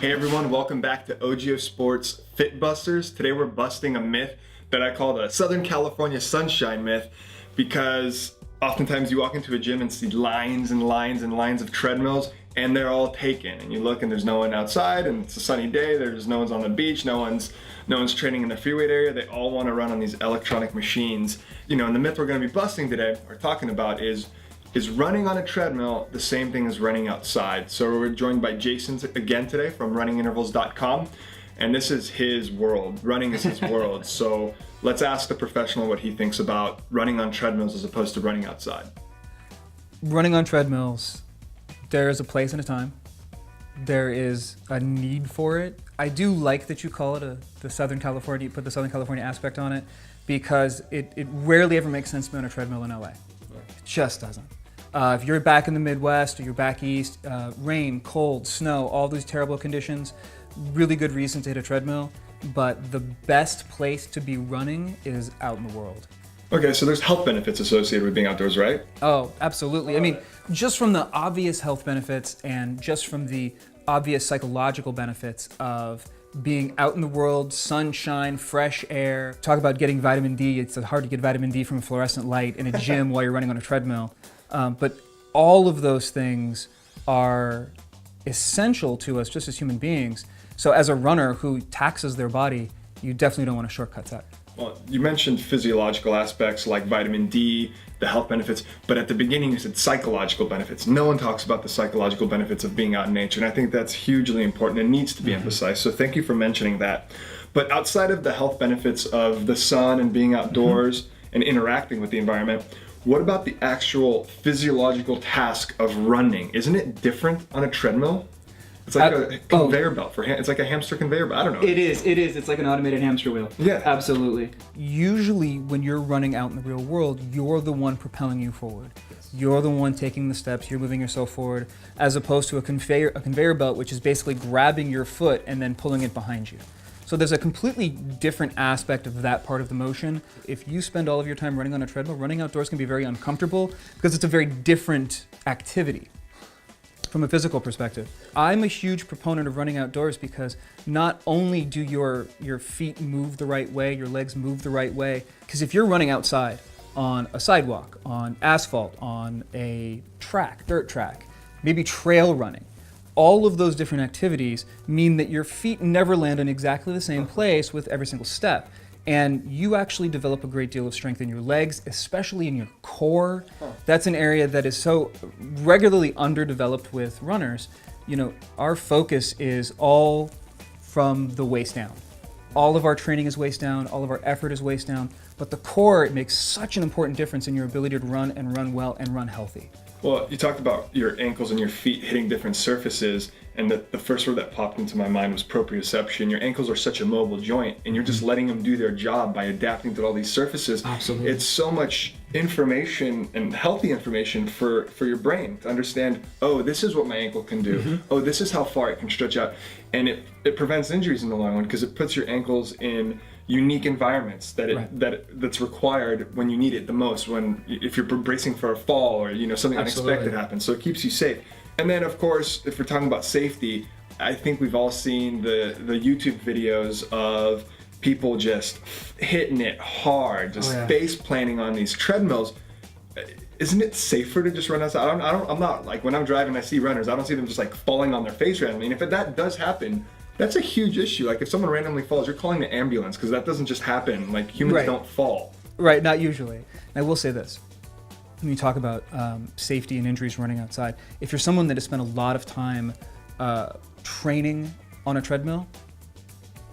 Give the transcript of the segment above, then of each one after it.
Hey everyone, welcome back to Ojio Sports Fitbusters. Today we're busting a myth that I call the Southern California sunshine myth, because oftentimes you walk into a gym and see lines and lines and lines of treadmills and they're all taken, and you look and there's no one outside and it's a sunny day, there's no one's on the beach, no one's training in the free weight area. They all want to run on these electronic machines. And the myth we're going to be busting today or talking about is running on a treadmill the same thing as running outside? So we're joined by Jason again today from runningintervals.com, and this is his world. Running is his world. So let's ask the professional what he thinks about running on treadmills as opposed to running outside. Running on treadmills, there is a place and a time. There is a need for it. I do like that you call it the Southern California, you put the Southern California aspect on it, because it rarely ever makes sense to be on a treadmill in LA. It just doesn't. If you're back in the Midwest or you're back east, rain, cold, snow, all these terrible conditions, really good reason to hit a treadmill, but the best place to be running is out in the world. Okay, so there's health benefits associated with being outdoors, right? Oh, absolutely. I mean, just from the obvious health benefits and just from the obvious psychological benefits of being out in the world, sunshine, fresh air. Talk about getting vitamin D. It's hard to get vitamin D from a fluorescent light in a gym while you're running on a treadmill. But all of those things are essential to us just as human beings. So as a runner who taxes their body, you definitely don't want to shortcut that. Well, you mentioned physiological aspects like vitamin D, the health benefits, but at the beginning you said psychological benefits. No one talks about the psychological benefits of being out in nature, and I think that's hugely important and needs to be emphasized. So thank you for mentioning that. But outside of the health benefits of the sun and being outdoors and interacting with the environment, what about the actual physiological task of running? Isn't it different on a treadmill? It's like a conveyor belt it's like a hamster conveyor belt. I don't know. It is. It's like an automated hamster wheel. Yeah. Absolutely. Usually when you're running out in the real world, you're the one propelling you forward. Yes. You're the one taking the steps, you're moving yourself forward, as opposed to a conveyor belt, which is basically grabbing your foot and then pulling it behind you. So there's a completely different aspect of that part of the motion. If you spend all of your time running on a treadmill, running outdoors can be very uncomfortable because it's a very different activity from a physical perspective. I'm a huge proponent of running outdoors because not only do your feet move the right way, your legs move the right way, because if you're running outside on a sidewalk, on asphalt, on a track, dirt track, maybe trail running, all of those different activities mean that your feet never land in exactly the same place with every single step. And you actually develop a great deal of strength in your legs, especially in your core. That's an area that is so regularly underdeveloped with runners. Our focus is all from the waist down. All of our training is waist down, all of our effort is waist down, but the core, it makes such an important difference in your ability to run and run well and run healthy. Well, you talked about your ankles and your feet hitting different surfaces, and the first word that popped into my mind was proprioception. Your ankles are such a mobile joint, and you're just letting them do their job by adapting to all these surfaces. Absolutely. It's so much information and healthy information for your brain to understand, oh, this is what my ankle can do. Oh, this is how far it can stretch out. And it prevents injuries in the long run because it puts your ankles in unique environments that's required when you need it the most, if you're bracing for a fall or something unexpected happens. So it keeps you safe. And then of course, if we're talking about safety, I think we've all seen the YouTube videos of people just hitting it hard, just face planting on these treadmills. Isn't it safer to just run outside? I'm not like, when I'm driving, I see runners, I don't see them just like falling on their face randomly. And if that does happen, that's a huge issue. Like if someone randomly falls, you're calling the ambulance, because that doesn't just happen. Like humans don't fall. Right, not usually. And I will say this, when you talk about safety and injuries running outside, if you're someone that has spent a lot of time training on a treadmill,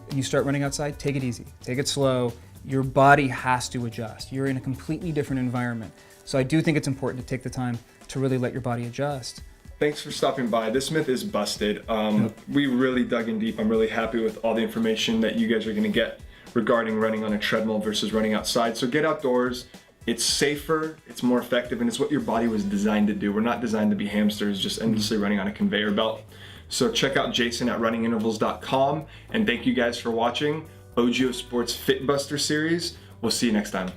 and you start running outside, take it easy, take it slow. Your body has to adjust. You're in a completely different environment. So I do think it's important to take the time to really let your body adjust. Thanks for stopping by. This myth is busted. We really dug in deep. I'm really happy with all the information that you guys are going to get regarding running on a treadmill versus running outside. So get outdoors. It's safer, it's more effective, and it's what your body was designed to do. We're not designed to be hamsters just endlessly running on a conveyor belt. So check out Jason at runningintervals.com, and thank you guys for watching Ojio Sports Fitbuster series. We'll see you next time.